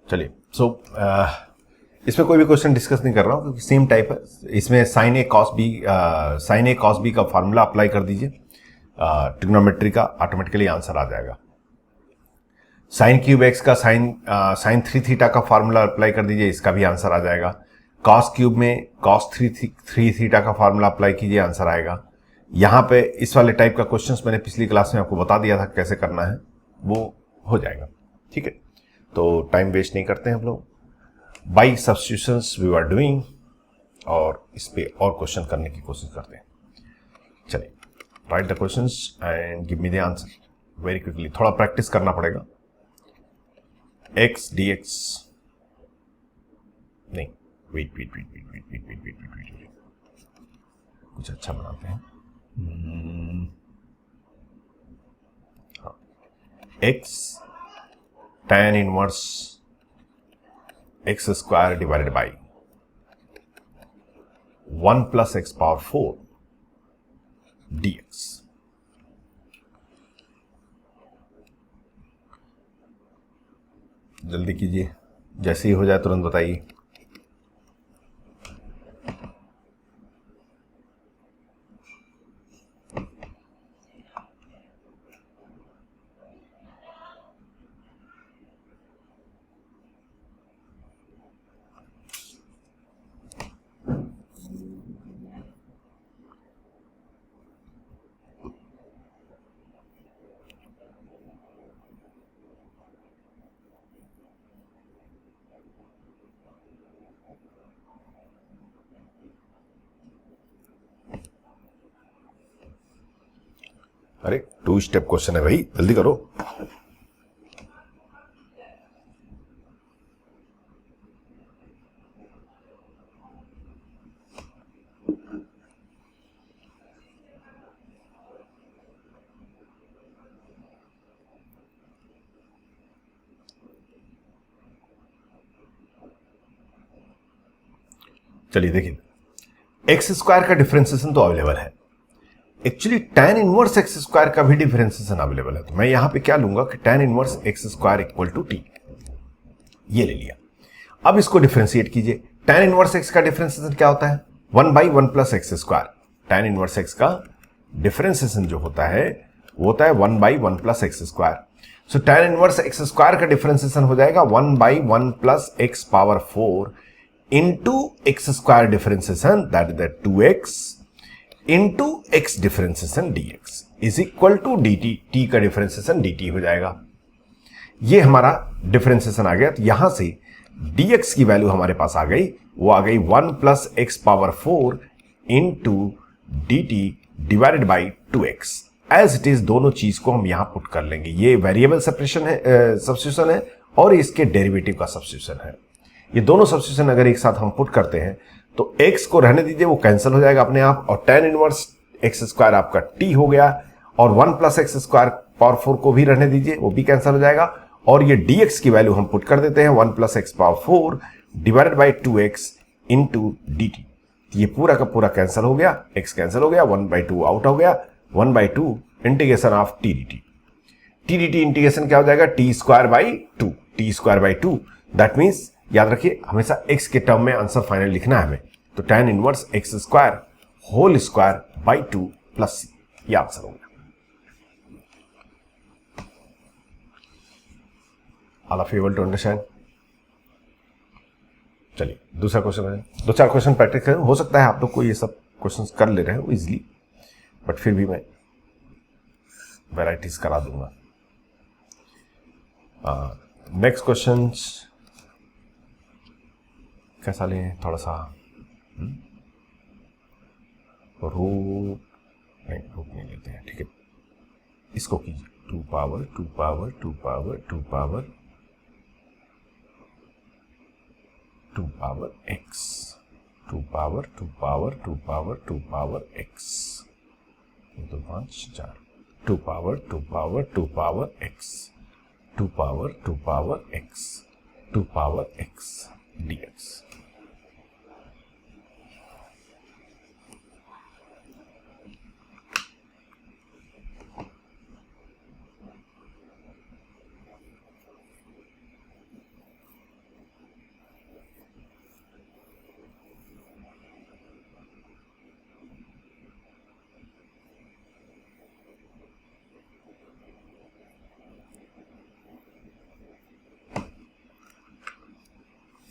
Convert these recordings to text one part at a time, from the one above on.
चलिए इसमें कोई भी क्वेश्चन डिस्कस नहीं कर रहा हूँ क्योंकि सेम टाइप है। इसमें साइन ए कॉस बी का फार्मूला अप्लाई कर दीजिए, ट्रिग्नोमेट्री का, ऑटोमेटिकली आंसर आ जाएगा। साइन क्यूब एक्स का साइन 3 थीटा का फार्मूला अप्लाई कर दीजिए, इसका भी आंसर आ जाएगा। कॉस क्यूब में कॉस 3 थीटा का फार्मूला अप्लाई कीजिए, आंसर आएगा। यहाँ पे इस वाले टाइप का क्वेश्चंस मैंने पिछली क्लास में आपको बता दिया था कैसे करना है, वो हो जाएगा। ठीक है, तो टाइम वेस्ट नहीं करते हैं हम लोग, by substitutions we are doing, और इस पे और क्वेश्चन करने की कोशिश करते हैं। चलिए, right the questions and give me the answer very quickly. थोड़ा प्रैक्टिस करना पड़ेगा। एक्स डी एक्स, नहीं, वेट, कुछ अच्छा बनाते हैं। हाँ, x tan inverse x square divided by 1 plus x power 4 dx। जल्दी कीजिए, जैसे ही हो जाए तुरंत बताइए। अरे 2 स्टेप क्वेश्चन है भाई, जल्दी करो। चलिए देखिए, एक्स स्क्वायर का डिफरेंशिएशन तो अवेलेबल है, actually tan inverse x square का भी डिफरेंशिएशन अवेलेबल है। तो मैं यहां पे क्या लूंगा कि tan inverse x square equal to t, ये ले लिया। अब इसको डिफरेंशिएट कीजिए। tan इनवर्स एक्स का डिफरेंशिएशन क्या होता है? 1 by 1 plus x square. tan inverse x का डिफरेंशिएशन जो होता है वो होता है 1 by 1 plus x square. So tan inverse x square का डिफरेंशिएशन हो जाएगा 1 by 1 plus x power 4 into x square differentiation, that is that 2x into x differentiation dx is equal to dt। t का differentiation dt हो जाएगा। ये हमारा differentiation आ गया। तो यहां से dx की वैल्यू हमारे पास आ गई, वो आ गई 1 plus x power 4 into dt divided by 2x। As it is दोनों चीज को हम यहां पुट कर लेंगे। ये वेरिएबल सब्स्टिट्यूशन है और इसके डेरिवेटिव का सब्स्टिट्यूशन है। ये दोनों सब्स्टिट्यूशन अगर एक साथ हम पुट करते हैं तो x को रहने दीजिए, वो कैंसिल हो जाएगा अपने आप, और tan इनवर्स एक्स स्क्वायर आपका t हो गया, और 1 प्लस एक्स स्क्वायर पावर 4 को भी रहने दीजिए, वो भी कैंसिल हो जाएगा। और ये dx की वैल्यू हम पुट कर देते हैं 1 plus x power 4 divided by 2x into dt। ये पूरा का पूरा कैंसिल हो गया, x कैंसिल हो गया, 1/2 आउट हो गया, 1/2 integration of t dt integration क्या हो जाएगा? T square by 2। That means याद रखिए हमेशा x के टर्म में आंसर फाइनल लिखना है हमें। तो tan inverse x square whole square by 2 plus c, ये आंसर हो गया। All of you able to understand? चलिए दूसरा क्वेश्चन है। 2-4 क्वेश्चन प्रैक्टिस करें, हो सकता है आप लोग को ये सब क्वेश्चंस कर ले रहे हो इजीली, बट फिर भी मैं वैराइटीज करा दूंगा। नेक्स्ट क्वेश्चंस कैसा लें? थोड़ा सा रूट नहीं लेते हैं, ठीक है। इसको कीजिए 2 power 2 power 2 power 2 power 2 power x, 2 power 2 power 2 power 2 power x, 2 5 4, 2 power 2 power 2 power x, 2 power 2 power x, 2 power x dx।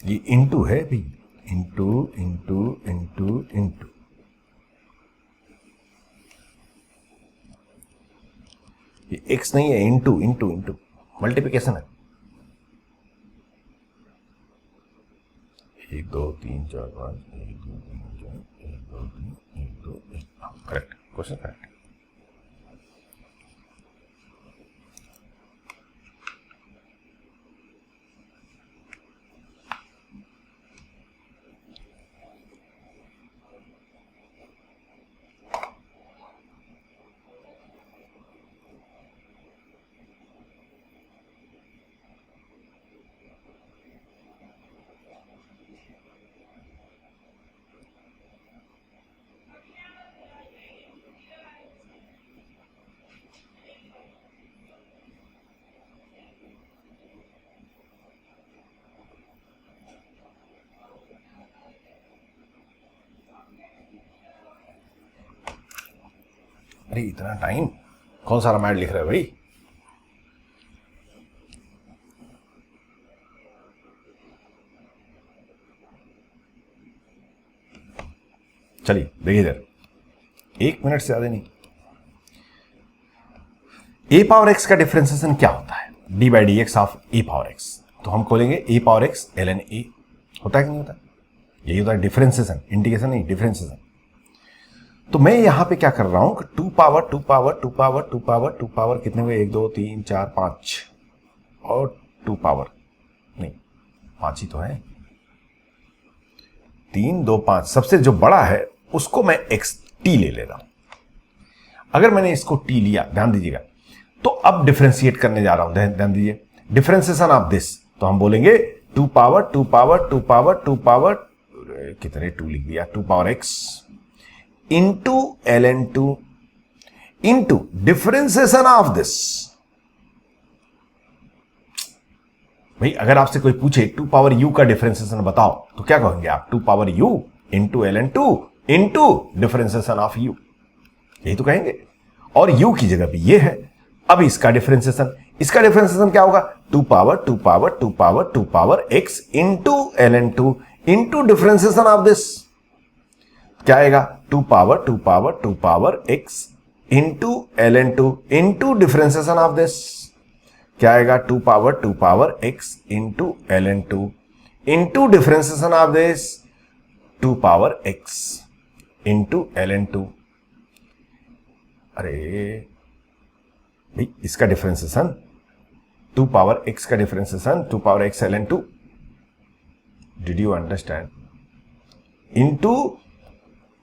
ये इंटू है भी, इंटू इंटू इंटू इंटू, ये एक्स नहीं है, इंटू इंटू इंटू मल्टीप्लिकेशन है। 1 2 3 4 5, 1 2 3 4, 1 2 3, 1 2 1, correct, question correct. अरे इतना time, कौन सा रामायण लिख रहे हो भाई? चलिए देखिए इधर, 1 मिनट से ज्यादा नहीं। ए पावर एक्स का डिफरेंशिएशन क्या होता है? D by d x of A power x. तो हम खोलेंगे ए पावर एक्स ln ए, होता है कि नहीं होता? यही होता है डिफरेंशिएशन, इंटीग्रेशन नहीं, डिफरेंशिएशन। तो मैं यहां पे क्या कर रहा हूं कि 2 power 2 power 2 power 2 power 2 power कितने हुए? 1 2 3 4 5 और 2 पावर नहीं, 5 ही तो है, 3 2 5। सबसे जो बड़ा है उसको मैं एक्स टी ले रहा हूं। अगर मैंने इसको टी लिया, ध्यान दीजिएगा, तो अब डिफरेंशिएट करने जा रहा हूं, ध्यान दीजिए, डिफरेंशिएशन ऑफ दिस। तो हम बोलेंगे 2 पावर 2 पावर 2 पावर 2 पावर, कितने 2 लिख दिया, 2 power x into ln2 into differentiation of this. भाई अगर आपसे कोई पूछे 2 पावर u का डिफरेंशिएशन बताओ, तो क्या कहेंगे आप? 2 power u into ln2 into differentiation of u, यही तो कहेंगे। और u की जगह भी ये है। अब इसका डिफरेंशिएशन क्या होगा? 2 power 2 power 2 power 2 power x into ln2 into differentiation of this. क्या आएगा? 2 power 2 power 2 power x into ln2 into differentiation of this. क्या आएगा? 2 power 2 power x into ln2 into differentiation of this, 2 power x into ln2। अरे भाई इसका differentiation 2 power x का differentiation 2 power x ln2, did you understand? Into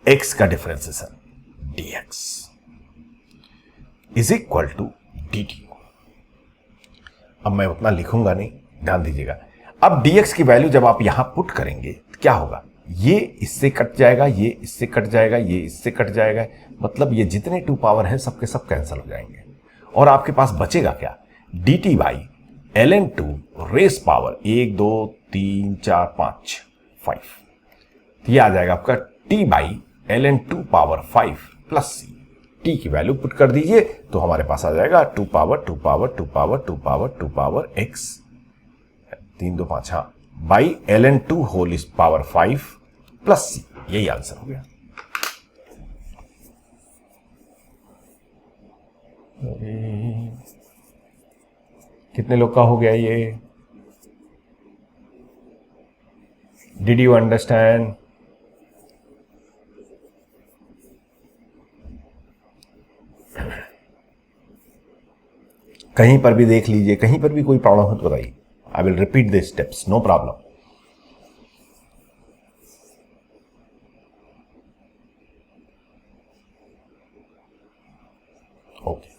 x का differentiation dx is equal to dt। अब मैं उतना लिखूंगा नहीं, ध्यान दीजिएगा। अब dx की वैल्यू जब आप यहां पुट करेंगे तो क्या होगा? ये इससे कट जाएगा, ये इससे कट जाएगा, ये इससे कट जाएगा, मतलब ये जितने 2 पावर है सबके सब कैंसिल हो जाएंगे और आपके पास बचेगा क्या? dt by ln2 raise power 1 2 3 4 5 5। तो ये आ जाएगा आपका t by ln2 power 5 plus c। t की वैल्यू पुट कर दीजिए तो हमारे पास आ जाएगा 2 power 2 power 2 power 2 power 2 power x 3 2 5, हाँ, by ln2 whole is power 5 plus c। यही आंसर हो गया। कितने लोग का हो गया ये? Did you understand? कहीं पर भी देख लीजिए, कहीं पर भी कोई प्रॉब्लम हो तो बताइए। I will repeat the steps, no problem. Okay,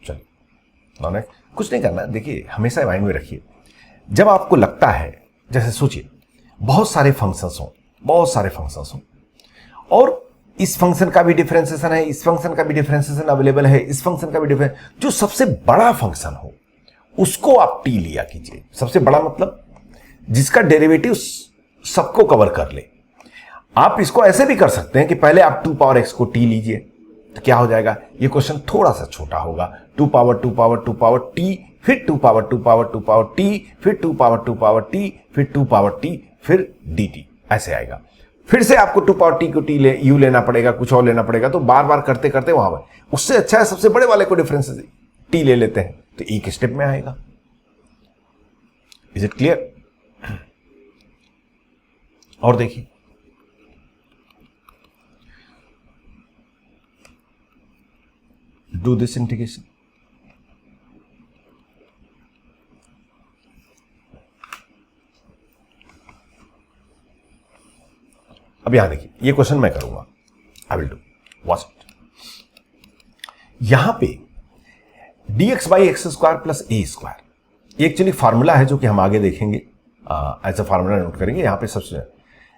चलिए कुछ नहीं करना। देखिए हमेशा माइंड में रखिए, जब आपको लगता है, जैसे सोचिए बहुत सारे फंक्शंस हों और इस फंक्शन का भी डिफरेंशिएशन है, इस फंक्शन का भी डिफरेंशिएशन अवेलेबल है, इस फंक्शन का भी डिफरेंस, जो सबसे बड़ा फंक्शन हो उसको आप टी लिया कीजिए। सबसे बड़ा मतलब जिसका डेरिवेटिव सबको कवर कर ले। आप इसको ऐसे भी कर सकते हैं कि पहले आप 2 पावर x को टी लीजिए, तो क्या हो जाएगा? ये क्वेश्चन थोड़ा सा छोटा होगा। 2 पावर 2 पावर 2 पावर t फिर 2 पावर 2 पावर 2 पावर t, फिर 2 पावर 2 पावर t, फिर 2 पावर t, फिर dt ऐसे आएगा। फिर से आपको 2 पावर t को u लेना पड़ेगा, कुछ और लेना पड़ेगा, तो बार बार करते करते वहां पर उससे अच्छा है सबसे बड़े वाले को डिफरेंस t ले लेते हैं, तो एक स्टेप में आएगा। Is it clear? और देखिए डू दिस इंटीग्रेशन। अब यहां देखिए, ये क्वेश्चन मैं करूंगा, I will do watch it. यहां पे dx by x square plus A square, ये एक्चुअली फार्मूला है जो कि हम आगे देखेंगे, एज अ फार्मूला नोट करेंगे। यहां पे सब्स्टिट्यूशन,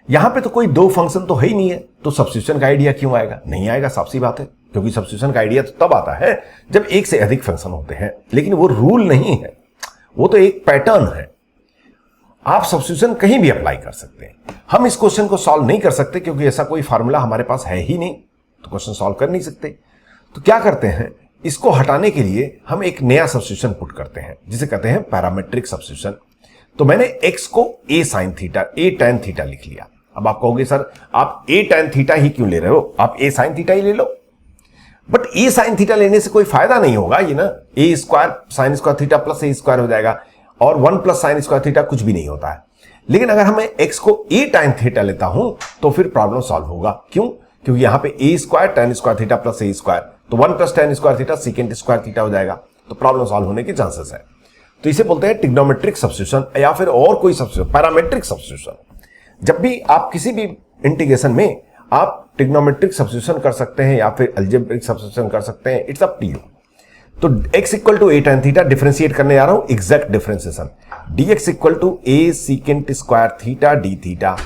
यहां पे तो कोई दो फंक्शन तो है ही नहीं है, तो सब्स्टिट्यूशन का आइडिया क्यों आएगा? नहीं आएगा, साफ सी बात है, क्योंकि सब्स्टिट्यूशन का आइडिया तो तब आता है जब एक से अधिक फंक्शन होते हैं, लेकिन वो रूल नहीं है, वो तो एक पैटर्न है। आप सब्स्टिट्यूशन कहीं भी अप्लाई कर सकते हैं। हम इस क्वेश्चन को सॉल्व नहीं कर सकते क्योंकि ऐसा कोई फार्मूला हमारे पास है ही नहीं, तो क्वेश्चन सॉल्व कर नहीं सकते। तो क्या करते हैं, इसको हटाने के लिए हम एक नया सब्स्टिट्यूशन पुट करते हैं जिसे कहते हैं पैरामेट्रिक सब्स्टिट्यूशन। तो मैंने x को a sin theta, a tan theta लिख लिया। अब आप कहोगे सर आप a tan थीटा ही क्यों ले रहे हो, आप a sin थीटा ही ले लो। बट a sin थीटा लेने से कोई फायदा नहीं होगा, ये ना a square sine square theta plus a square हो जाएगा, और 1 प्लस साइन स्क्वायर थीटा कुछ भी नहीं होता है। लेकिन अगर हमें x को a tan थीटा लेता हूं तो फिर प्रॉब्लम सॉल्व होगा। क्यों? क्योंकि यहां पे a square tan square theta plus a square, तो 1 plus tan square theta secant square theta हो जाएगा, तो प्रॉब्लम सॉल्व होने के चांसेस है। तो इसे बोलते हैं ट्रिग्नोमेट्रिक सब्स्टिट्यूशन या फिर और कोई सब्स्टिट्यूशन, पैरामेट्रिक सब्स्टिट्यूशन। जब भी आप किसी भी इंटीग्रेशन में आप ट्रिग्नोमेट्रिक सब्स्टिट्यूशन कर सकते हैं या फिर अलजेब्रिक सब्स्टिट्यूशन कर सकते हैं, इट्स अप टू यू। तो x equal to a tan theta differentiate करने जा रहा हूं, exact differentiation, dx equal to a secant square theta d theta.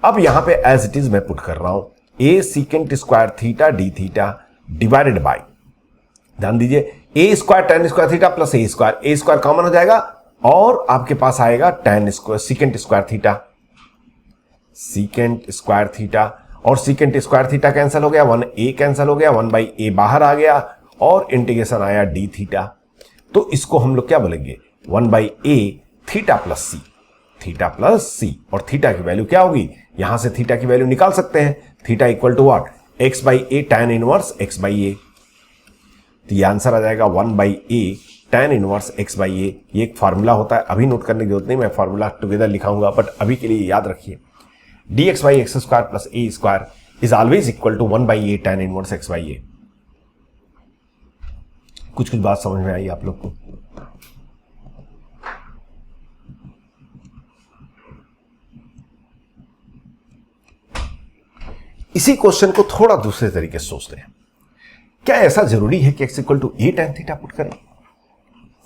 अब यहां पे एज इट इज मैं पुट कर रहा हूं a secant square theta d theta divided by, ध्यान दीजिए, a square tan square theta plus a square common हो जाएगा और आपके पास आएगा tan square secant square theta, secant square theta, और सीकेंट स्क्वायर थीटा कैंसिल हो गया, 1a कैंसिल हो गया, 1 बाई a बाहर आ गया और इंटीग्रेशन आया d थीटा। तो इसको हम लोग क्या बोलेंगे, 1 by a theta plus c, और थीटा की वैल्यू क्या होगी, यहां से थीटा की वैल्यू निकाल सकते हैं, theta equal to what, x by a tan inverse x by a। तो ये आंसर आ जाएगा 1 by a tan inverse x by a। ये एक फार्मूला होता है, अभी नोट करने की जरूरत नहीं, मैं फार्मूला टुगेदर लिखाऊंगा, बट अभी के लिए याद रखिए dx by x square plus a square is always equal to 1 by a tan inverse x by a। कुछ बात समझ में आई आप लोग को? इसी क्वेश्चन को थोड़ा दूसरे तरीके से सोचते हैं। क्या ऐसा जरूरी है कि x equal to a tan theta put करें?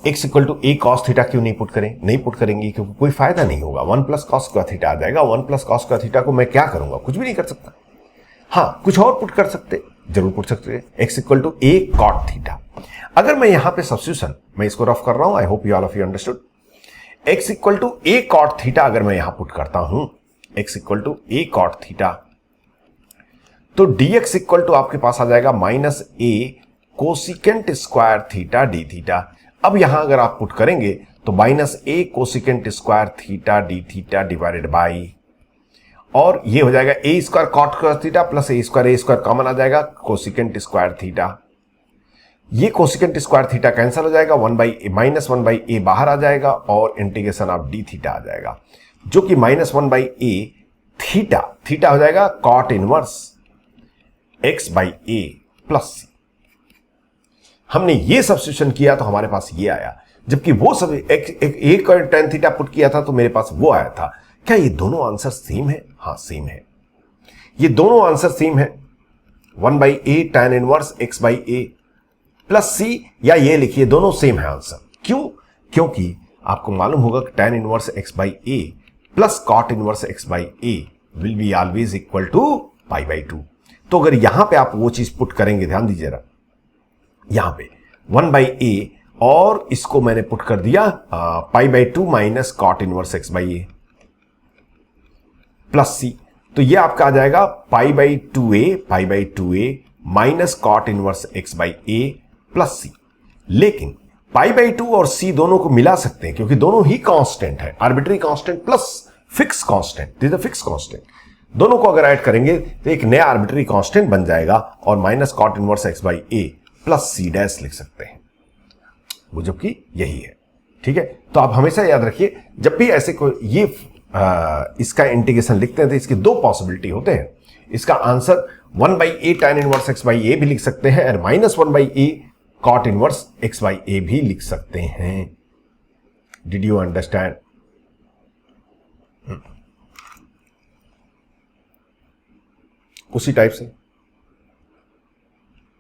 x equal to a cos theta क्यों नहीं पुट करें? नहीं पुट करेंगे क्योंकि कोई फायदा नहीं होगा, 1 प्लस कॉस स्क्वायर थीटा आ जाएगा। 1 प्लस कॉस स्क्वायर थीटा को मैं क्या करूंगा, कुछ भी नहीं कर सकता। हाँ, कुछ और पुट कर सकते, जरूर पुट सकते हैं, x equal to a cot theta. अगर मैं यहां पे सब्स्टिट्यूशन, मैं इसको रफ कर रहा हूं, I hope you all of you understood, x equal to a cot theta अगर मैं यहां पुट करता हूं, x equal to a cot theta, तो dx इक्वल टू आपके पास आ जाएगा minus a cosecant square theta d theta. अब यहां अगर आप पुट करेंगे तो minus a cosecant square theta d theta divided by, और ये हो जाएगा a square cot square theta plus a square common आ जाएगा, कोसिकेंट स्क्वायर थीटा। ये कोसिकेंट स्क्वायर थीटा कैंसिल हो जाएगा, 1 बाई माइनस 1 बाई a बाहर आ जाएगा और इंटीग्रेशन ऑफ d थीटा आ जाएगा, जो कि माइनस 1 बाई a थीटा हो जाएगा cot inverse x by a plus c। हमने ये सब्स्टिट्यूशन किया तो हमारे पास ये आया, जबकि वो सब एक tan थीटा पुट किया था तो मेरे पास वो आया था। क्या ये दोनों आंसर सेम है? हाँ सेम है, ये दोनों आंसर सेम है, 1 by a tan inverse x by a plus c, या ये लिखिए दोनों सेम है आंसर। क्यों? क्योंकि आपको मालूम होगा कि tan inverse x by a plus cot inverse x by a will be always equal to pi by 2। तो अगर यहां पे आप वो चीज पुट करेंगे, ध्यान दीजिए जरा, यहां पे 1 बाई a और इसको मैंने पुट कर दिया pi by 2 minus cot inverse x by a plus c, तो ये आपका आ जाएगा pi by 2a minus cot inverse x by a plus c। लेकिन पाई बाई 2 और सी दोनों को मिला सकते हैं क्योंकि दोनों ही कांस्टेंट है, arbitrary constant plus fix constant, this is fix constant. दोनों को अगर ऐड करेंगे तो एक नया आर्बिट्री कांस्टेंट बन जाएगा और minus cot inverse x by a plus c dash लिख सकते हैं, वो जबकि यही है। ठीक है, तो आप हमेशा याद रखिए जब भी ऐसे कोई ये इसका इंटीग्रेशन लिखते हैं तो इसकी दो पॉसिबिलिटी होते हैं। इसका answer 1 by a tan inverse x by a भी लिख सकते हैं और minus 1 by a cot inverse x by a भी लिख सकते हैं। Did you understand? उसी टाइप से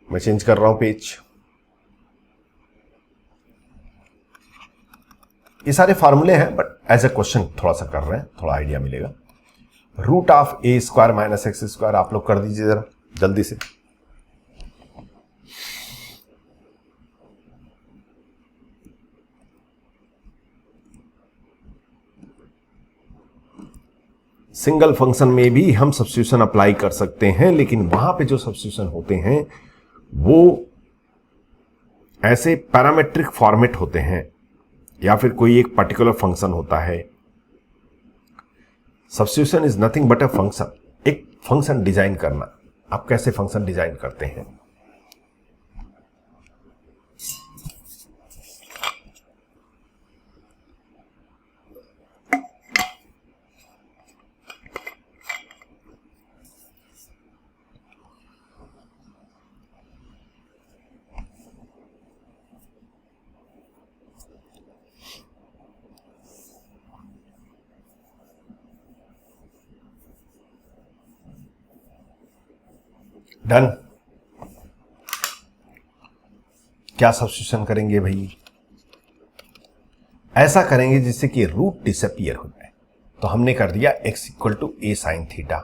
मैं चेंज कर रहा हूं पेज। ये सारे फार्मूले हैं बट एज ए क्वेश्चन थोड़ा सा कर रहे हैं, थोड़ा आइडिया मिलेगा। Root of a square minus x square आप लोग कर दीजिए जरा जल्दी से। सिंगल फंक्शन में भी हम सब्स्टिट्यूशन अप्लाई कर सकते हैं, लेकिन वहां पे जो सब्स्टिट्यूशन होते हैं वो ऐसे पैरामेट्रिक फॉर्मेट होते हैं या फिर कोई एक पर्टिकुलर फंक्शन होता है। Substitution is nothing but a function, एक फंक्शन डिजाइन करना। आप कैसे फंक्शन डिजाइन करते हैं? डन। क्या सब्स्टिट्यूशन करेंगे भाई? ऐसा करेंगे जिससे कि रूट डिसअपियर हो जाए। तो हमने कर दिया x equal to a sine theta,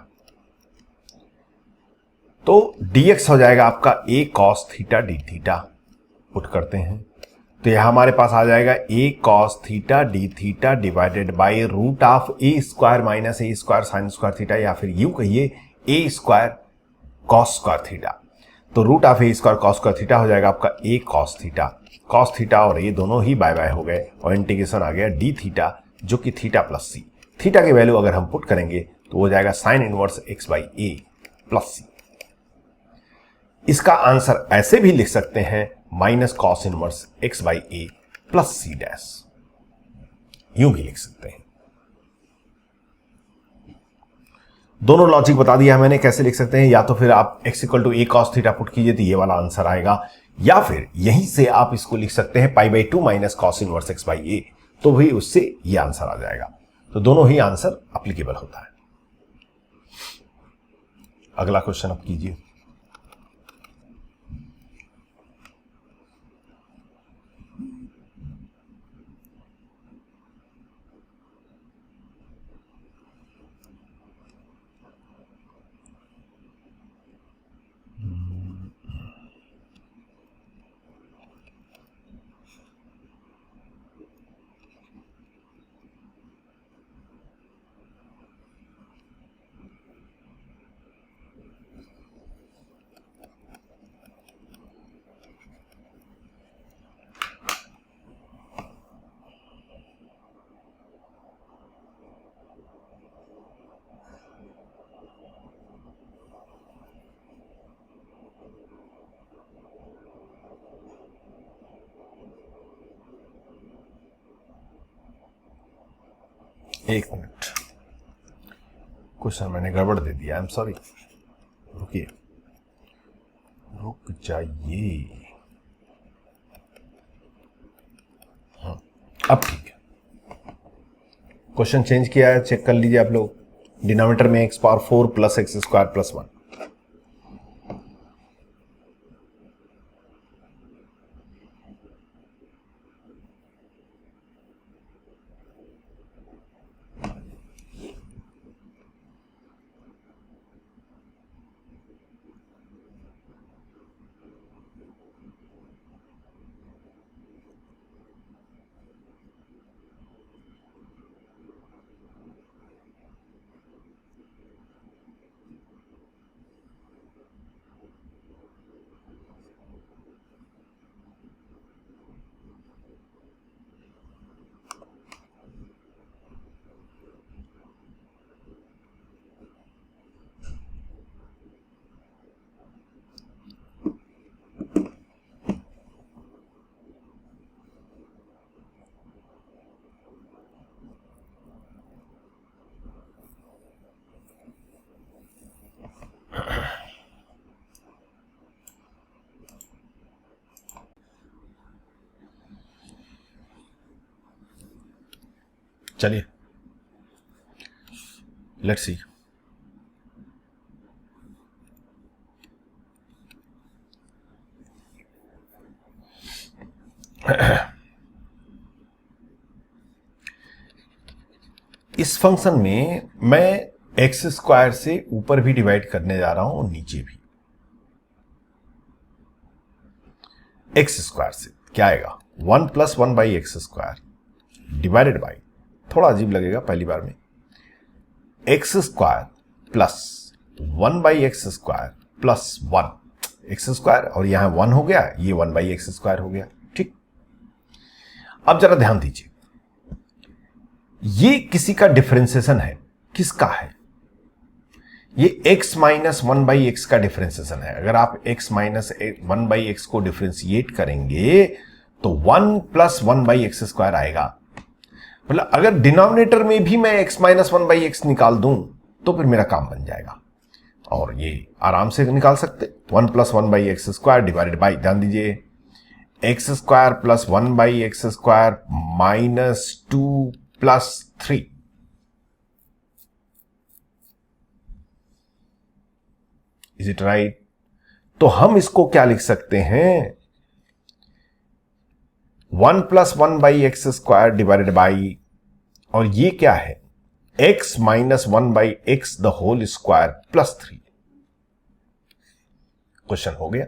तो dx हो जाएगा आपका a cos theta d theta. Put करते हैं तो यहां हमारे पास आ जाएगा a cos theta d theta divided by root of a square minus a square sine square theta, या फिर यूं कहिए a square cos square theta. तो root of a square cos square theta हो जाएगा आपका a cos theta. Cos theta और ये दोनों ही बाय बाय हो गए और इंटीग्रेशन आ गया डी थीटा जो कि थीटा प्लस सी। थीटा की वैल्यू अगर हम पुट करेंगे तो हो जाएगा sine inverse x by a plus c. इसका आंसर ऐसे भी लिख सकते हैं minus cos inverse x by a plus c dash, यूं भी लिख सकते हैं। दोनों लॉजिक बता दिया मैंने कैसे लिख सकते हैं। या तो फिर आप x equal to a cos theta put कीजिए तो ये वाला आंसर आएगा, या फिर यहीं से आप इसको लिख सकते हैं pi by 2 minus cos inverse x by a, तो भी उससे ये आंसर आ जाएगा। तो दोनों ही आंसर अप्लीकेबल होता है। अगला क्वेश्चन आप कीजिए। एक मिनट, क्वेश्चन मैंने गड़बड़ दे दिया, आई एम सॉरी। रुकिए, रुक जाइए। अब ठीक है, क्वेश्चन चेंज किया है, चेक कर लीजिए आप लोग। डिनोमिनेटर में x power 4 plus x square plus 1। चलिए लेट्स सी। इस फंक्शन में मैं एक्स स्क्वायर से ऊपर भी डिवाइड करने जा रहा हूं और नीचे भी। एक्स स्क्वायर से क्या आएगा, 1 + 1/x स्क्वायर डिवाइडेड बाई, थोड़ा अजीब लगेगा पहली बार में, x square plus 1/x square plus 1 x square, और यहां 1 हो गया, ये 1/x स्क्वायर हो गया। ठीक, अब जरा ध्यान दीजिए, ये किसी का डिफरेंशिएशन है। किसका है? ये x - 1/x का डिफरेंशिएशन है। अगर आप x - 1/x को डिफरेंशिएट करेंगे तो 1 + 1/x स्क्वायर आएगा। मतलब अगर डिनोमिनेटर में भी मैं x - 1/x निकाल दूं तो फिर मेरा काम बन जाएगा, और ये आराम से निकाल सकते। 1 + 1/x स्क्वायर डिवाइडेड बाई, ध्यान दीजिए, x square plus 1/x square -2 + 3। Is it right? तो हम इसको क्या लिख सकते हैं, 1 + 1/x स्क्वायर डिवाइडेड बाई, और ये क्या है, x - 1/x the whole square plus 3। Question हो गया।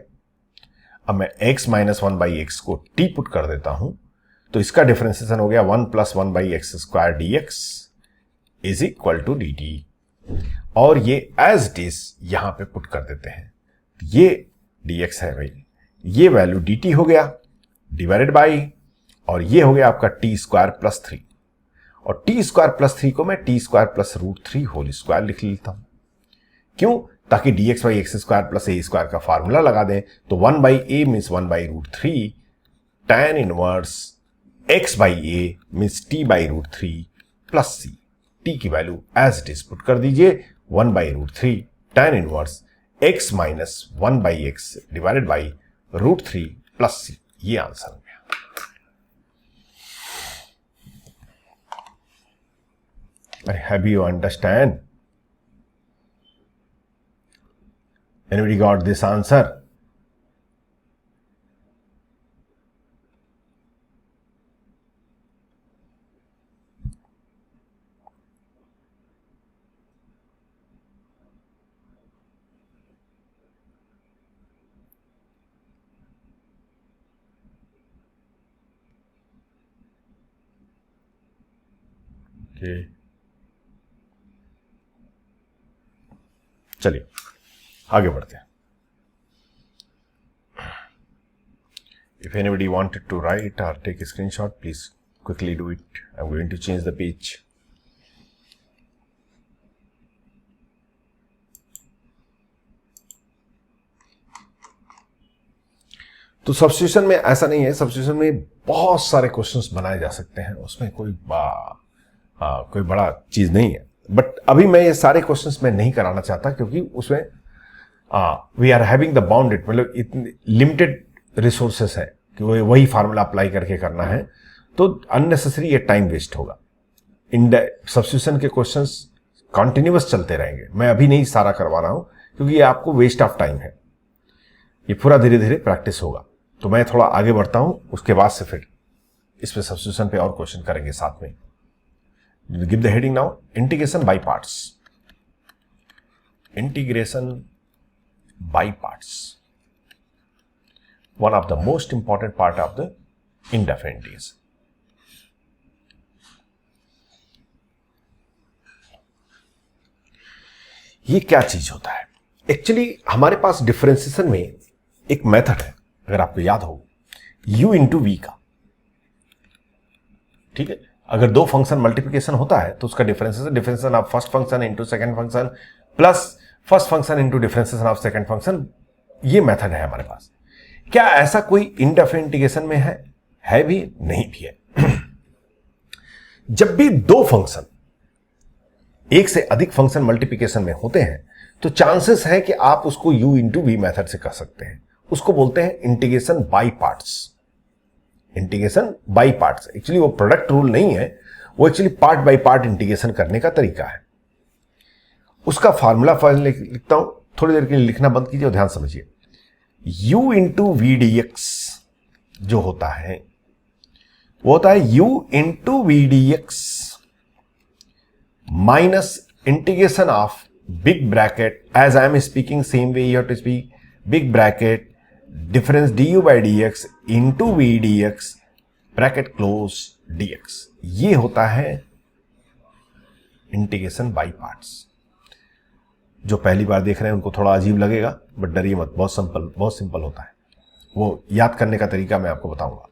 अब मैं x - 1/x को t पुट कर देता हूं, तो इसका डिफरेंशिएशन हो गया 1 + 1/x square dx is equal to dt, और ये एज इट इज यहां पे पुट कर देते हैं। ये dx है भाई, ये वैल्यू dt हो गया डिवाइडेड बाई, और ये हो गया आपका t² + 3, और t² + 3 को मैं t² + √3 होल स्क्वायर लिख लेता हूं। क्यों? ताकि dx/x² + a² का फार्मूला लगा दें। तो 1/a means 1/√3, tan inverse x/a means t/√3 plus c। t की value as it is put कर दीजिए, 1/√3 tan inverse x - 1/x divided by √3 plus c। ये आंसर हो गया। Have you understand? Anybody got this answer? Okay. चलिए आगे बढ़ते हैं। If anybody wanted to write or take a screenshot, please quickly do it. I'm going to change the page. तो substitution में ऐसा नहीं है, सब्स्टिट्यूशन में बहुत सारे क्वेश्चंस बनाए जा सकते हैं, उसमें कोई बड़ा चीज नहीं है। बट अभी मैं ये सारे क्वेश्चंस में नहीं कराना चाहता, क्योंकि उसमें we are having the bounded, मतलब इतने लिमिटेड रिसोर्सेस है कि वही फार्मूला अप्लाई करके करना है, तो अननेसेसरी ये टाइम वेस्ट होगा। सब्स्टिट्यूशन के क्वेश्चंस कंटिन्यूअस चलते रहेंगे, मैं अभी नहीं सारा करवा रहा हूं क्योंकि ये आपको वेस्ट ऑफ टाइम है। ये पूरा धीरे धीरे प्रैक्टिस होगा। तो मैं थोड़ा आगे बढ़ता हूं, उसके बाद से फिर इस पे सब्स्टिट्यूशन पे और क्वेश्चन करेंगे साथ में। Give the heading now, integration by parts. Integration by parts, one of the most important part of the indefinite integration. ये क्या चीज होता है? एक्चुअली हमारे पास डिफरेंशिएशन में एक मेथड है, अगर आपको याद हो, u × v का। ठीक है, अगर दो फंक्शन मल्टीप्लिकेशन होता है तो उसका differentiation of first function into second function plus first function into differentiation of second function, ये मेथड है हमारे पास। क्या ऐसा कोई इनडेफिनिट इंटीग्रेशन में है भी? नहीं भी है। जब भी दो फंक्शन, एक से अधिक फंक्शन मल्टीप्लिकेशन में होते हैं तो चांसेस है कि आप उसको u × v मेथड से कर सकते हैं। उसको बोलते हैं integration by parts. Integration by parts, actually वो प्रोडक्ट रूल नहीं है, वो actually part by part integration करने का तरीका है। उसका फॉर्मूला फाइल लिखता हूं, थोड़ी देर के लिए लिखना बंद कीजिए और ध्यान समझिए। u into v d x जो होता है वो होता है u into v d x minus integration of big bracket, as I am speaking same way you have to speak, big bracket difference du by d x into v d x bracket close dx। ये होता है integration by parts. जो पहली बार देख रहे हैं उनको थोड़ा अजीब लगेगा, बट डरिए मत, बहुत सिंपल होता है। वो याद करने का तरीका मैं आपको बताऊंगा।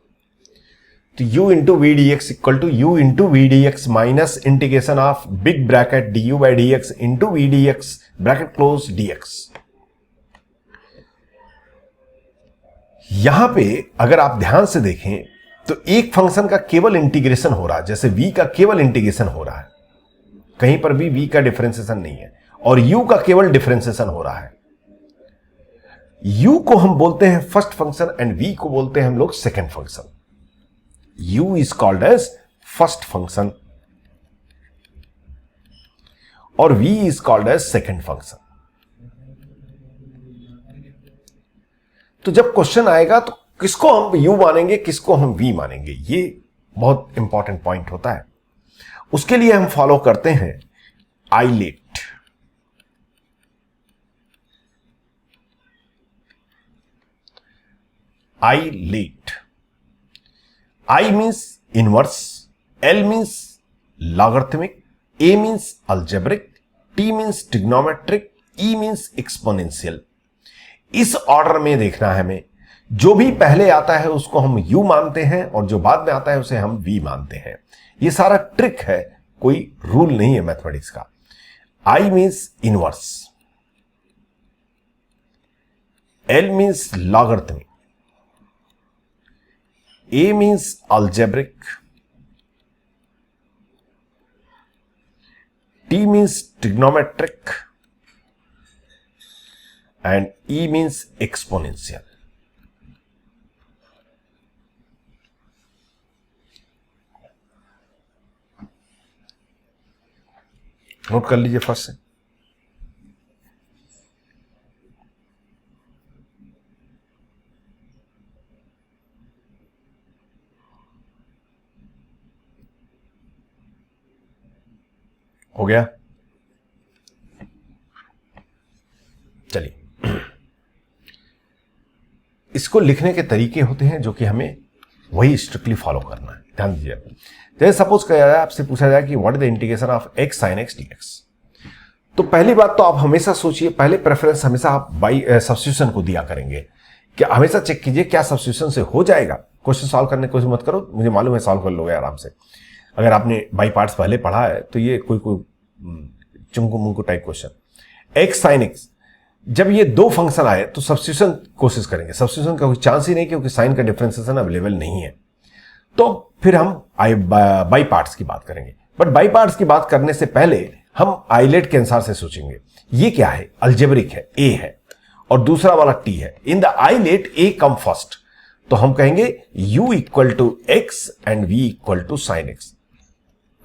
तो u into v d x equal to u into v d x minus integration of big bracket du by d x into v d x bracket close dx। यहां पे अगर आप ध्यान से देखें तो एक फंक्शन का केवल इंटीग्रेशन हो रहा है, जैसे v का केवल इंटीग्रेशन हो रहा है, कहीं पर भी v का डिफरेंशिएशन नहीं है, और u का केवल डिफरेंशिएशन हो रहा है। u को हम बोलते हैं फर्स्ट फंक्शन एंड v को बोलते हैं हम लोग second function. u is called as first function और v is called as second function. तो जब क्वेश्चन आएगा तो किसको हम u मानेंगे, किसको हम v मानेंगे, ये बहुत इंपॉर्टेंट पॉइंट होता है। उसके लिए हम फॉलो करते हैं ILATE. ILATE, I means inverse, L means logarithmic, A means algebraic, T means trigonometric, E means exponential. इस ऑर्डर में देखना है हमें, जो भी पहले आता है उसको हम u मानते हैं और जो बाद में आता है उसे हम v मानते हैं। ये सारा ट्रिक है, कोई रूल नहीं है मैथमेटिक्स का। I means inverse, L means logarithmic, A means algebraic, T means trigonometric and E means exponential. Note कर लीजिए फर्स्ट से। हो गया? चलिए, इसको लिखने के तरीके होते हैं जो कि हमें वही स्ट्रिक्टली फॉलो करना है। ध्यान दीजिए। जैसे सपोज किया जाए, आपसे पूछा जाए कि what is the integration of x sin x dx, तो पहली बात तो आप हमेशा सोचिए, पहले प्रेफरेंस हमेशा आप बाई सब्स्टिट्यूशन को दिया करेंगे। क्या हमेशा चेक कीजिए क्या सब्स्टिट्यूशन से हो जाएगा। क्वेश्चन सॉल्व करने की कोशिश मत करो, मुझे मालूम है सॉल्व कर लोगे आराम से। अगर आपने बाई पार्ट्स पहले पढ़ा है तो ये कोई चुमकू मुंकू type question. x sin x, जब ये दो फंक्शन आए तो सब्स्टिट्यूशन कोशिश करेंगे। सब्स्टिट्यूशन का कोई चांस ही नहीं क्योंकि साइन का डिफरेंशिएशन अवेलेबल नहीं है। तो फिर हम बाई पार्ट्स की बात करेंगे, बट बाई पार्ट्स की बात करने से पहले हम आइलेट के अनुसार से सोचेंगे। ये क्या है? अलजेब्रिक है, a है और दूसरा वाला t है। In the ILATE a come first, तो हम कहेंगे u equal to x and v equal to sine x।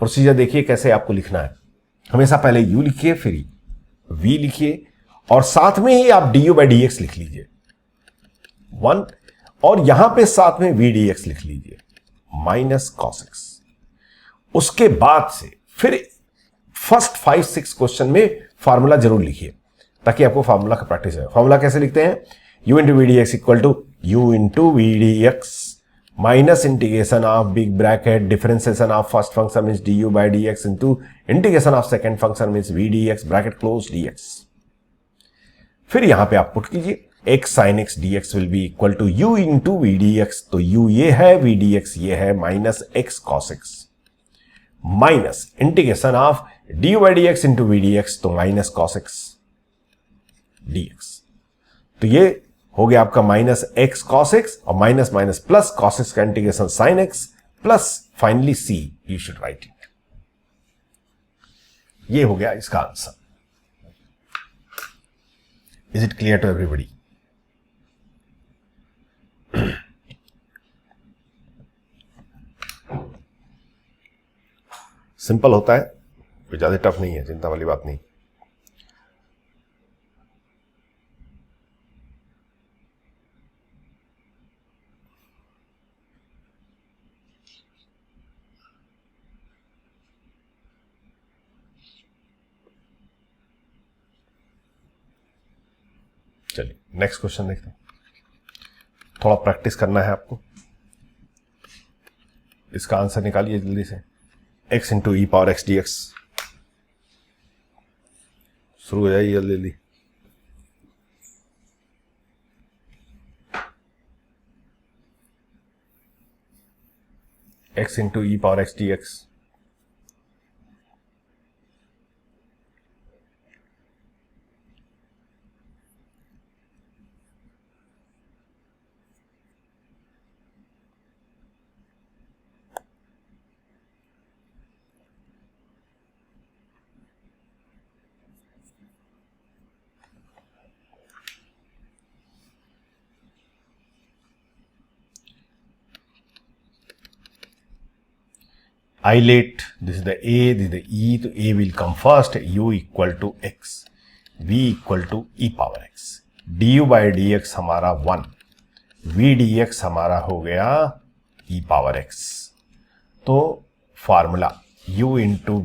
Procedure देखिए कैसे आपको लिखना है। हमेशा पहले u लिखिए, फिर v लिखिए और साथ में ही आप du बाई dx लिख लीजिए 1, और यहां पे साथ में v dx लिख लीजिए माइनस cos x। उसके बाद से फिर फर्स्ट 5-6 क्वेश्चन में फार्मूला जरूर लिखिए ताकि आपको फार्मूला का प्रैक्टिस है। फार्मूला कैसे लिखते हैं? u into v d x equal to u into v d x minus integration of big bracket differentiation of first function means du by d x into integration of second function means v d x bracket close dx। फिर यहां पे आप put कीजिए x sin x dx will be equal to u into v d x, तो u ये है, v d x ये है, minus x cos x minus integration of du by d x into v d x, तो minus cos x dx। तो ये हो गया आपका माइनस x cos x और minus minus plus cos x का integration sin x plus finally c, you should write it. ये हो गया इसका answer. Is it clear to everybody? Simple होता है, कोई ज़्यादा टफ नहीं है, चिंता वाली बात नहीं। चलिए नेक्स्ट क्वेश्चन देखते हैं, थोड़ा प्रैक्टिस करना है आपको। इसका आंसर निकालिए जल्दी से। x into e power x d x, शुरू हो जाइए जल्दी जल्दी। x into e power x d x, I let this is the A, this is the E, तो A will come first, U equal to X, V equal to E power X, du by dx हमारा 1, V dx हमारा हो गया E power X। तो formula U into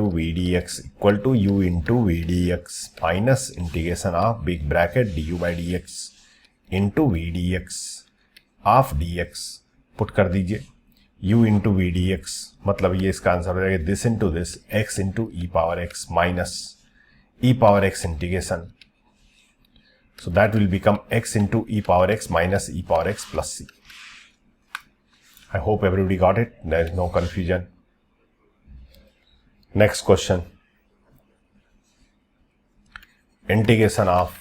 V dx equal to U into V dx minus integration of big bracket du by dx into V dx of dx put कर दीजिए। u into v d x, मतलब ये इसका आंसर हो जाएगा this into this, x into e power x minus e power x integration, so that will become x into e power x minus e power x plus C. I hope everybody got it, there is no confusion. Next question, integration of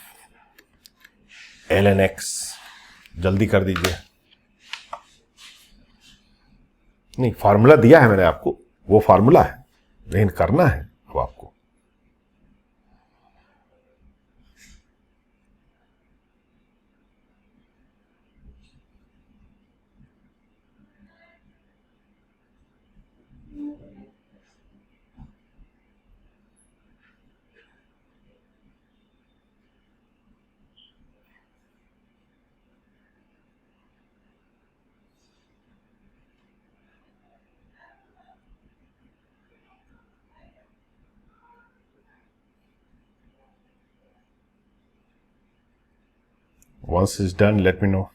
ln x, जल्दी कर दीजिए। नहीं, formula दिया है मैंने आपको, वो formula है, लेकिन करना है अब आपको। Once it's done, let me know.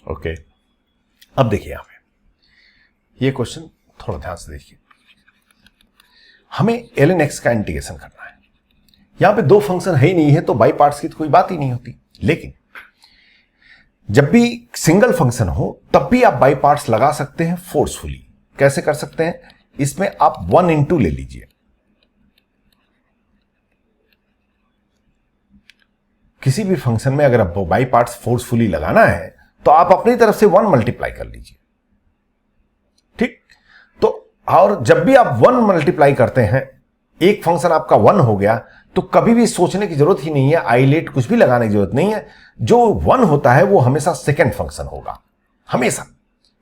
Okay, अब देखिए यहां पे ये क्वेश्चन थोड़ा ध्यान से देखिए। हमें ln x का इंटीग्रेशन करना है। यहां पे दो फंक्शन है ही नहीं है, तो बाई पार्ट्स की तो कोई बात ही नहीं होती। लेकिन जब भी सिंगल फंक्शन हो तब भी आप बाई पार्ट्स लगा सकते हैं फोर्सफुली। कैसे कर सकते हैं? इसमें आप 1 इंटू ले लीजिए। किसी भी फंक्शन में अगर आपको बाई पार्ट्स फोर्सफुली लगाना है तो आप अपनी तरफ से 1 मल्टीप्लाई कर लीजिए, ठीक। तो और जब भी आप 1 मल्टीप्लाई करते हैं, एक फंक्शन आपका 1 हो गया, तो कभी भी सोचने की जरूरत ही नहीं है, आईलेट कुछ भी लगाने की जरूरत नहीं है। जो 1 होता है वो हमेशा सेकेंड फंक्शन होगा, हमेशा,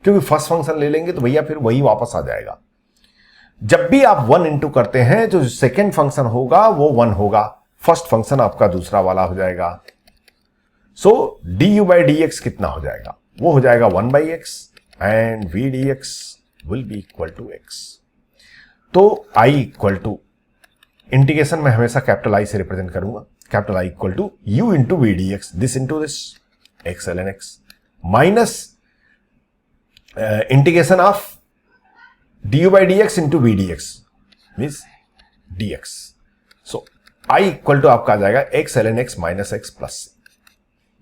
क्योंकि फर्स्ट फंक्शन ले लेंगे तो भैया फिर वही वापस आ जाएगा। जब भी आप 1 इंटू करते हैं, जो सेकेंड फंक्शन होगा वो 1 होगा, फर्स्ट फंक्शन आपका दूसरा वाला हो जाएगा। So d u by d x कितना हो जाएगा? वो हो जाएगा 1 by x and v d x will be equal to x. तो I इक्वल टू, इंटीग्रेशन में हमेशा कैपिटल I से रिप्रेजेंट करूंगा, capital I equal to u into v d x, this into this, x l n x, minus integration of d u by d x into v d x means D x. So I equal to आपका आ जाएगा x l n x minus x plus,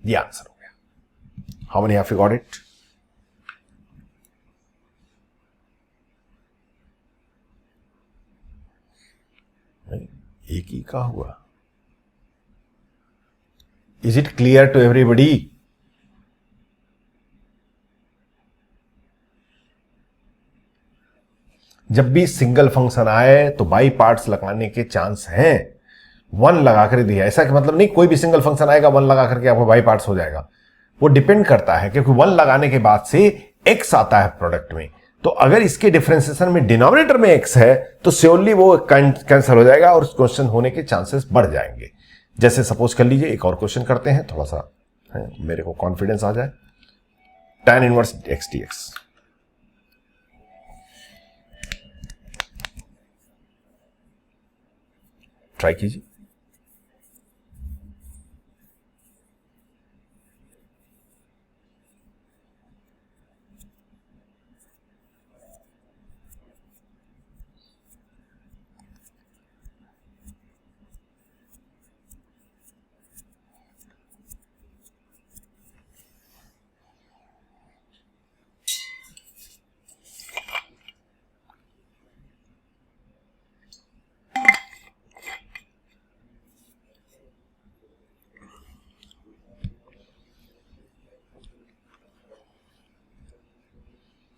ये answer हो गया। How many have you got it? एक ही का हुआ। Is it clear to everybody? जब भी सिंगल फंक्शन आए तो बाई पार्ट्स लगाने के चांस हैं। वन लगा कर दिया, ऐसा कि मतलब नहीं कोई भी सिंगल फंक्शन आएगा वन लगा करके आपको बाई पार्ट्स हो जाएगा। वो डिपेंड करता है, क्योंकि वन लगाने के बाद से एक्स आता है प्रोडक्ट में, तो अगर इसके डिफरेंशिएशन में डिनोमिनेटर में एक्स है तो श्योरली वो कैंसिल हो जाएगा और क्वेश्चन होने के चांसेस बढ़ जाएंगे। जैसे सपोज कर लीजिए एक और क्वेश्चन करते हैं, थोड़ा सा मेरे को कॉन्फिडेंस आ जाए। tan inverse x d x, try कीजिए।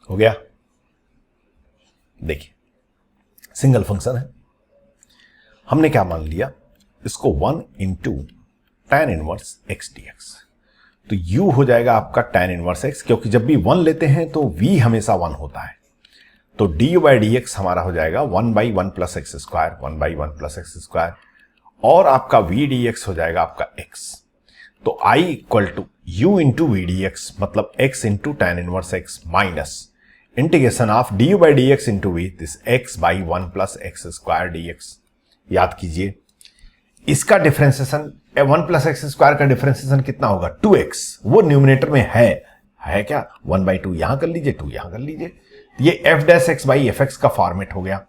हो गया? देखिए सिंगल फंक्शन है, हमने क्या मान लिया इसको 1 into tan inverse x d x, तो u हो जाएगा आपका tan इनवर्स x, क्योंकि जब भी 1 लेते हैं तो v हमेशा 1 होता है, तो du बाई डी एक्स हमारा हो जाएगा 1 by 1 plus x square, 1 by 1 plus x square, और आपका v डी एक्स हो जाएगा आपका x। तो i equal to u into v d x, मतलब x into tan inverse x minus integration of du by d x into v, this x by 1 plus x square d x. याद कीजिए इसका differentiation 1 plus x square का differentiation कितना होगा 2x, वो numerator में है क्या 1 बाई 2, यहां कर लीजिए 2 यहां कर लीजिए, ये f dash x by F x का फॉर्मेट हो गया।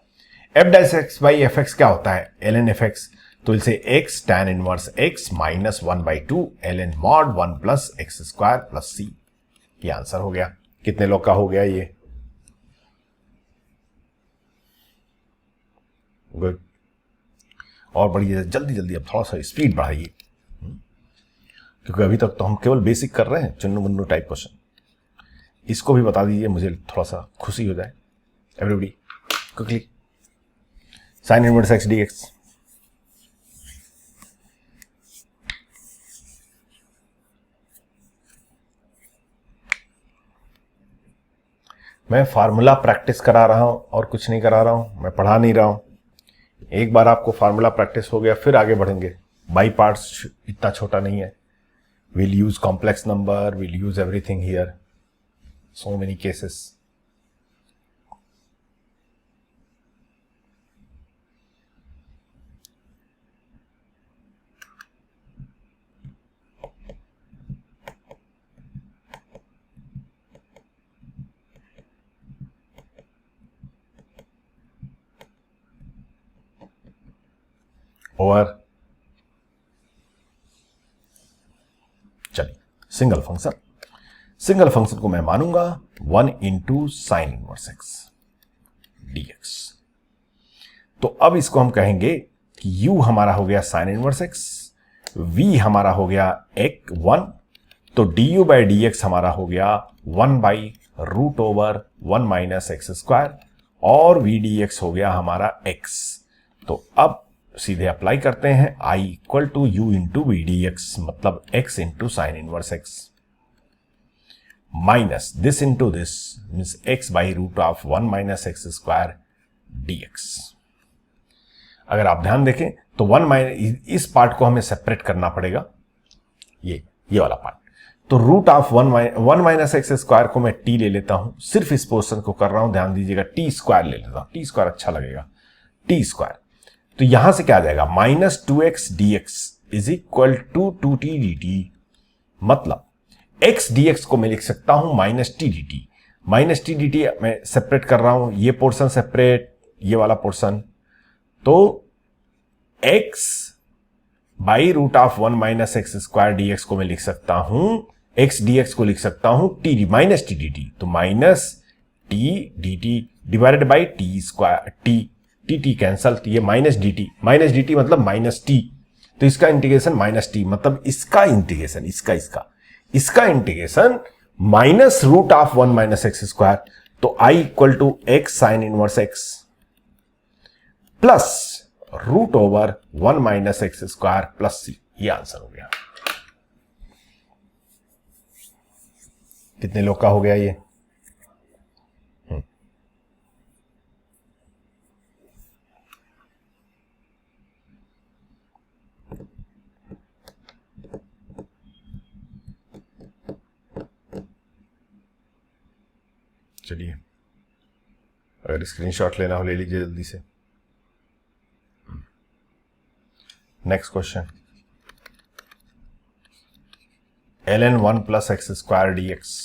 f dash x by F x क्या होता है ln एफ एक्स, तो इसे x tan inverse x minus 1 by 2 ln mod 1 plus x square plus c, ये आंसर हो गया। कितने लोग का हो गया ये? गुड। और बढ़िए, जल्दी जल्दी अब थोड़ा सा स्पीड बढ़ाइए, क्योंकि अभी तक तो हम केवल बेसिक कर रहे हैं, चुन्नू मुन्नू टाइप क्वेश्चन। इसको भी बता दीजिए, मुझे थोड़ा सा खुशी हो जाए। Everybody quickly, sign inverse x d x. मैं फार्मूला प्रैक्टिस करा रहा हूं और कुछ नहीं करा रहा हूं, मैं पढ़ा नहीं रहा हूं। एक बार आपको फार्मूला प्रैक्टिस हो गया फिर आगे बढ़ेंगे। बाई पार्ट्स इतना छोटा नहीं है, we'll use complex number, we'll use everything here, so many cases. और चलिए सिंगल फंक्शन को मैं मानूंगा 1 into sine inverse x d x. तो अब इसको हम कहेंगे कि u हमारा हो गया साइन इनवर्स एक्स, v हमारा हो गया एक 1, तो du बाई डी एक्स हमारा हो गया 1 by root over 1 minus x square, और v डी एक्स हो गया हमारा x। तो अब सीधे अप्लाई करते हैं, i equal to u into v d x, मतलब x into sine inverse x minus this into this means x by root of 1 minus x square dx। अगर आप ध्यान देखें तो 1 माइनस, इस पार्ट को हमें सेपरेट करना पड़ेगा, ये वाला पार्ट। तो root of 1 minus x square को मैं t ले लेता हूं, सिर्फ इस पोर्शन को कर रहा हूं, ध्यान दीजिएगा t स्क्वायर ले लेता हूं, t स्क्वायर अच्छा लगेगा, t स्क्वायर। तो यहां से क्या आ जाएगा minus 2x dx is equal to 2t dt, मतलब x dx को मैं लिख सकता हूं minus t d T. Minus t d T मैं सेपरेट कर रहा हूं, ये पोर्शन सेपरेट, ये वाला पोर्शन, तो x by root of 1 minus x square dx को मैं लिख सकता हूं, x dx को लिख सकता हूं t minus t d t, तो minus t d t divided by t square, t t cancel, तो ये माइनस डी टी मतलब माइनस टी, तो इसका इंटीग्रेशन माइनस टी, मतलब इसका इंटीग्रेशन, इसका integration minus root of 1 minus x square, तो I equal to x sine inverse x plus root over 1 minus x square plus c, ये answer हो गया। कितने लोग का हो गया ये? चलिए, अगर स्क्रीनशॉट लेना हो ले लीजिए जल्दी से। Next question, ln 1 plus x square dx।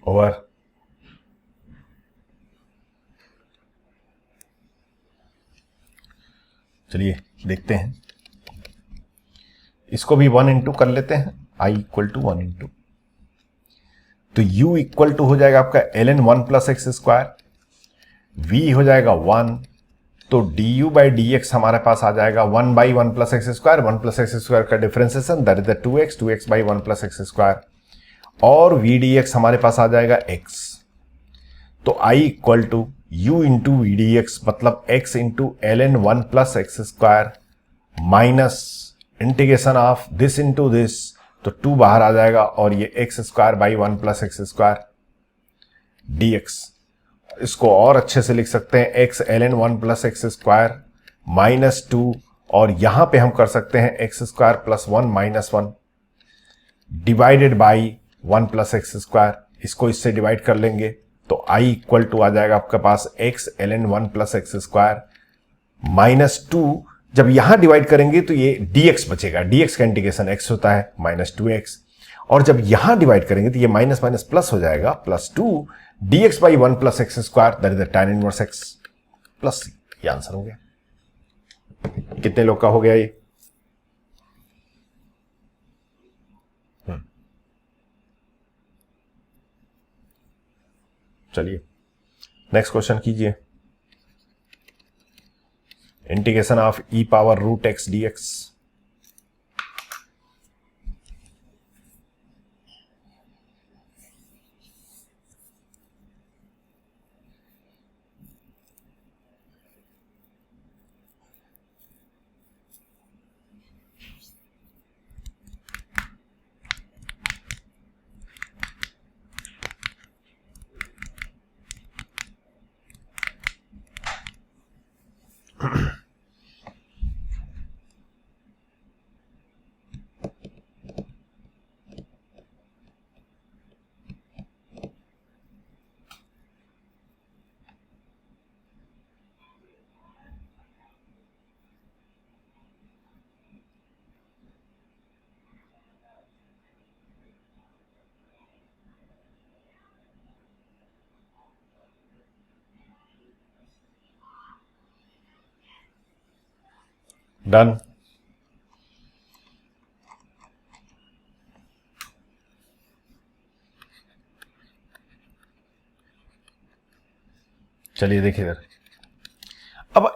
Over. चलिए देखते हैं, इसको भी 1 इंटू कर लेते हैं, i इक्वल टू 1 इंटू, तो u इक्वल टू हो जाएगा आपका ln 1 plus x square, v हो जाएगा 1, तो du बाई dx हमारे पास आ जाएगा 1 by 1 plus x square, 1 plus x square का differentiation that is the 2x by 1 plus x square, और v dx हमारे पास आ जाएगा x, तो i equal to u into v d x, मतलब x into ln 1 plus x square minus integration of this into this, तो 2 बाहर आ जाएगा, और ये x square by 1 plus x square dx। इसको और अच्छे से लिख सकते हैं, x ln 1 plus x square minus 2, और यहां पे हम कर सकते हैं x square plus 1 minus 1 divided by 1 plus x square, इसको इससे डिवाइड कर लेंगे, तो i इक्वल टू आ जाएगा आपके पास x ln 1 plus x square minus 2, जब यहां डिवाइड करेंगे तो ये dx बचेगा, dx का इंटीग्रेशन x होता है माइनस 2x, और जब यहां डिवाइड करेंगे तो ये माइनस माइनस प्लस हो जाएगा, plus 2 dx by 1 plus x square that is the tan inverse x plus c, ये आंसर हो गया। कितने लोग का हो गया ये? चलिए नेक्स्ट क्वेश्चन कीजिए, integration of e power root x dx। Done. चलिए देखिए इधर, अब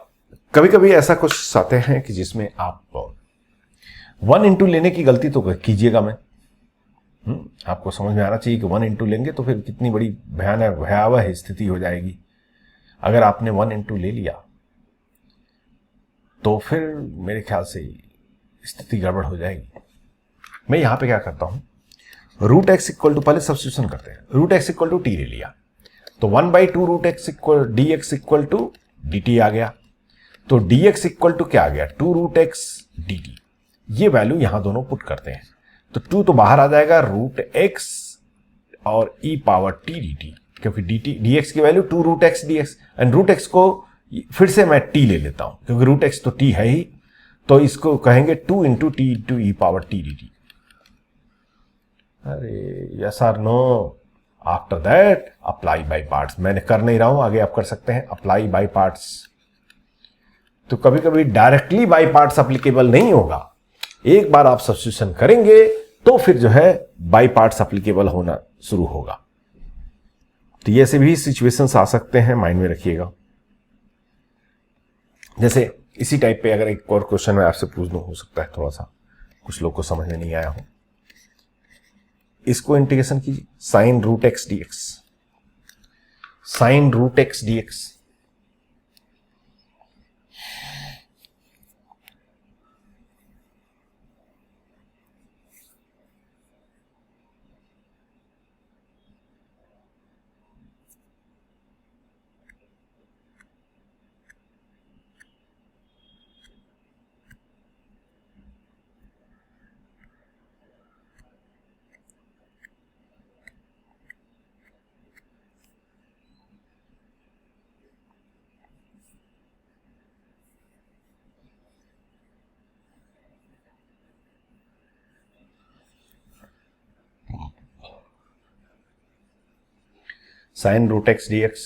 कभी कभी ऐसा कुछ आते हैं कि जिसमें आप 1 इंटू लेने की गलती तो कीजिएगा मैं, आपको समझ में आना चाहिए कि 1 इंटू लेंगे तो फिर कितनी बड़ी भयावह स्थिति हो जाएगी। अगर आपने 1 इंटू ले लिया तो फिर मेरे ख्याल से स्थिति गड़बड़ हो जाएगी। मैं यहां पे क्या करता हूं, रूट एक्स इक्वल टू, पहले सब्स्टिट्यूशन करते हैं, root x equal to t ले लिया, तो 1/2 root x equal d x equal to d t आ गया। तो डी एक्स इक्वल टू क्या आ गया, 2 रूट एक्स डी टी। ये वैल्यू यहां दोनों पुट करते हैं, तो 2 तो बाहर आ जाएगा, रूट एक्स और e power t d t, क्योंकि डी टी डी एक्स की value 2 root x d x, and root x को फिर से मैं टी ले लेता हूं क्योंकि रूट एक्स तो टी है ही, तो इसको कहेंगे 2 into t into e power t d t. अरे यस और no, after that apply by parts. मैंने कर नहीं रहा हूं, आगे आप कर सकते हैं, अप्लाई बाय पार्ट्स। तो कभी कभी डायरेक्टली बाय पार्ट्स अप्लीकेबल नहीं होगा, एक बार आप सब्स्टिट्यूशन करेंगे तो फिर जो है बाय पार्ट्स अप्लीकेबल होना शुरू होगा। तो ये ऐसे भी सिचुएशंस आ सकते हैं, माइंड में रखिएगा। जैसे इसी टाइप पे अगर एक और क्वेश्चन मैं आपसे पूछ दूं, हो सकता है थोड़ा सा कुछ लोग को समझ में नहीं आया हो। इसको इंटीग्रेशन कीजिए, sine root x d x, sine root x d x. Sine root x d x,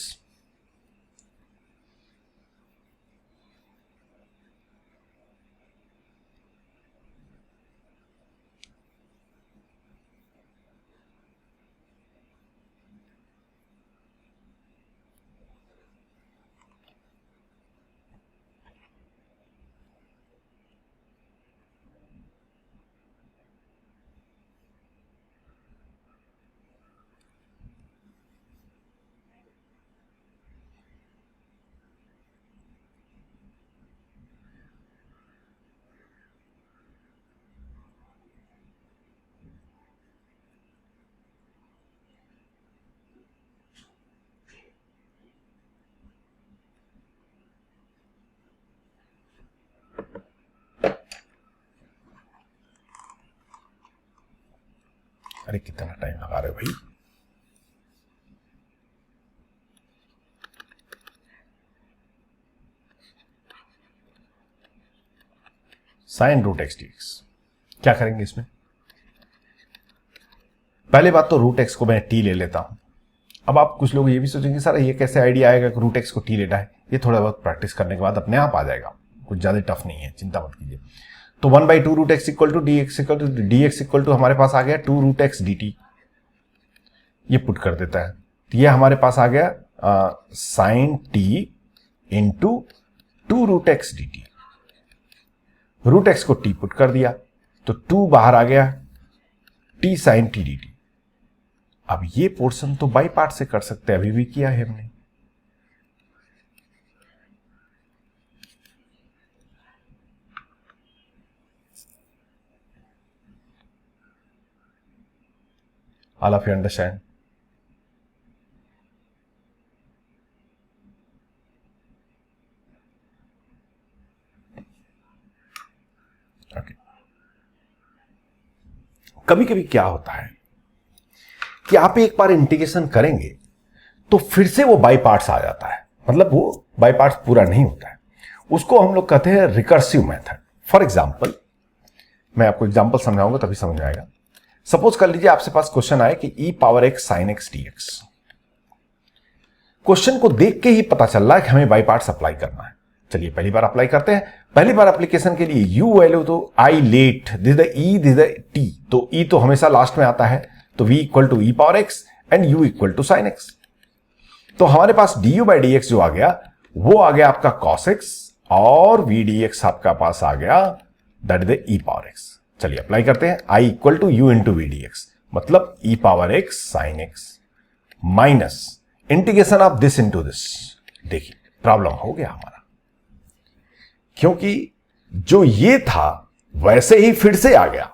अरे कितना टाइम लगा रहे हो भाई। Sine root x d x क्या करेंगे इसमें, पहले बात तो रूट एक्स को मैं टी ले लेता हूं। अब आप कुछ लोग ये भी सोचेंगे सर ये कैसे आइडिया आएगा कि रूट एक्स को टी लेना है, ये थोड़ा बहुत प्रैक्टिस करने के बाद अपने आप आ जाएगा, कुछ ज्यादा टफ नहीं है, चिंता मत कीजिए। तो 1/2 root x equal to d x equal to d x equal to हमारे पास आ गया 2 रूट एक्स डी टी, ये पुट कर देता है, तो ये हमारे पास आ गया sine t into 2 root x d t. Root x को टी पुट कर दिया तो 2 बाहर आ गया, t sine t d t. अब ये पोर्शन तो बाई पार्ट से कर सकते हैं, अभी भी किया है हमने। All of you understand? Okay. कभी कभी क्या होता है कि आप एक बार इंटीग्रेशन करेंगे तो फिर से वो बाई पार्ट्स आ जाता है, मतलब वो बाई पार्ट्स पूरा नहीं होता है, उसको हम लोग कहते हैं रिकर्सिव मेथड। फॉर एग्जांपल मैं आपको एग्जांपल समझाऊंगा तभी समझ में आएगा। सपोज कर लीजिए आपसे पास क्वेश्चन आए कि e power x sine x d x. Question को देख के ही पता चल रहा है कि हमें बाई पार्ट्स अप्लाई करना है। चलिए पहली बार अप्लाई करते हैं। पहली बार एप्लीकेशन के लिए यू वैल्यू तो I let, this the E, this the T, तो ई तो हमेशा लास्ट में आता है, तो v equal to e power x and u equal to sine x. तो हमारे पास du बाई डी एक्स जो आ गया वो आ गया आपका cos x, और v डी एक्स आपका पास आ गया that is the e power x. चलिए अप्लाई करते हैं, i equal to u into v d x, मतलब e power x sine x minus integration of this into this. देखिए प्रॉब्लम हो गया हमारा, क्योंकि जो ये था वैसे ही फिर से आ गया,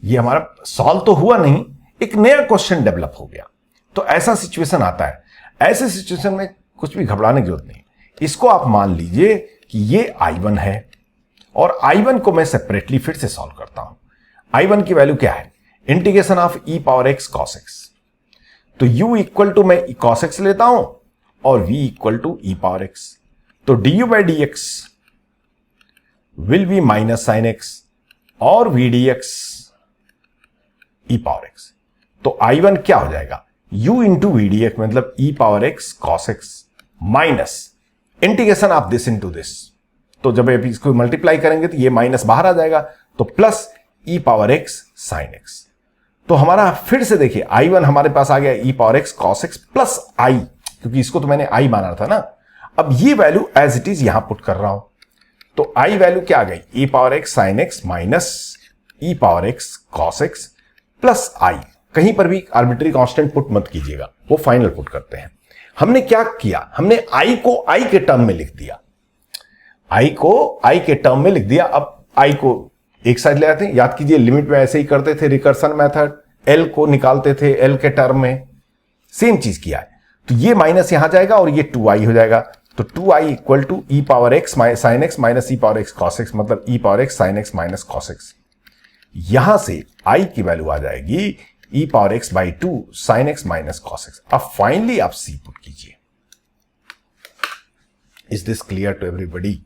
ये हमारा सॉल्व तो हुआ नहीं, एक नया क्वेश्चन डेवलप हो गया। तो ऐसा सिचुएशन आता है। ऐसे सिचुएशन में कुछ भी घबराने की जरूरत नहीं। इसको आप मान लीजिए कि ये I1 है और I1 को मैं सेपरेटली फिर से सॉल्व करता हूं। I1 की वैल्यू क्या है? Integration of e power x cos x। तो u इक्वल टू मैं cos x लेता हूं और v equal to e power x। तो du बाई dx will be minus sine x और v dx e power x। तो I1 क्या हो जाएगा? u into v d x मतलब e power x cos x minus integration of this into this. तो जब इसको मल्टीप्लाई करेंगे तो ये माइनस बाहर आ जाएगा, तो plus e power x sine x। तो हमारा फिर से देखिए I1 हमारे पास आ गया e power x cos x plus i, क्योंकि इसको तो मैंने i माना था ना। अब ये वैल्यू एज इट इज यहां पुट कर रहा हूं, तो i वैल्यू क्या आ गई? e power x sine x minus e power x cos x plus i। कहीं पर भी आर्बिट्री कांस्टेंट पुट मत कीजिएगा, वो फाइनल पुट करते हैं। हमने क्या किया? हमने i को i के टर्म में लिख दिया, i को i के टर्म में लिख दिया। अब i को एक साइड ले आते हैं। याद कीजिए लिमिट में ऐसे ही करते थे, रिकर्सन मेथड, l को निकालते थे l के टर्म में, सेम चीज किया है। तो ये माइनस यहां जाएगा और ये 2i हो जाएगा। तो 2i equal to e power x sine x minus e power x cos x मतलब e power x sine x minus cos x। यहां से i की वैल्यू आ जाएगी e power x by 2 sine x minus cos x। अब finally आप c put कीजिए। Is this clear to everybody?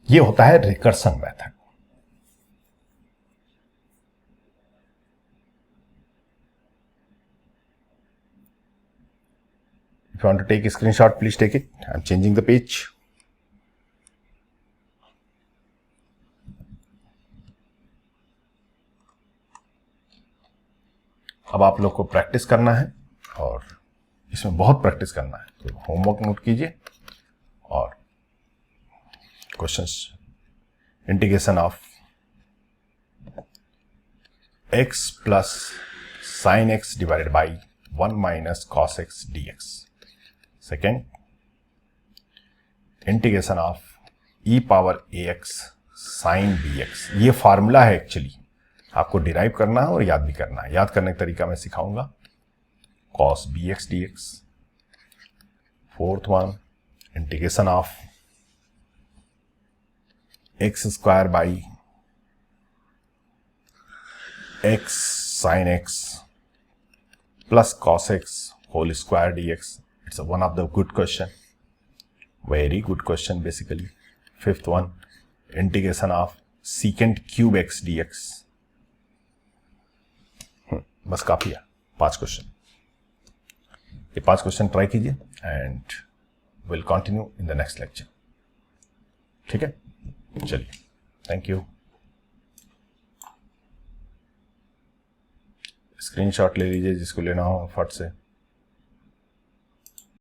ये होता है recursion method. If you want to take a screenshot, please take it. I'm changing the page. अब आप लोग को प्रैक्टिस करना है और इसमें बहुत प्रैक्टिस करना है, तो होमवर्क नोट कीजिए और questions. Integration of x plus sine x divided by 1 minus cos x dx। Second, integration of e power ax sine bx। ये फार्मूला है, एक्चुअली आपको डिराइव करना है और याद भी करना है। याद करने का तरीका मैं सिखाऊंगा। cos bx dx। Fourth one, integration of x square by x sine x plus cos x whole square dx। It's one of the good question, very good question basically. Fifth one, integration of secant cube x dx। बस काफी है, 5 question. ये 5 question try कीजिए and will continue in the next lecture. ठीक है, चलिए, thank you. Screenshot ले लीजिए जिसको लेना हो फट से।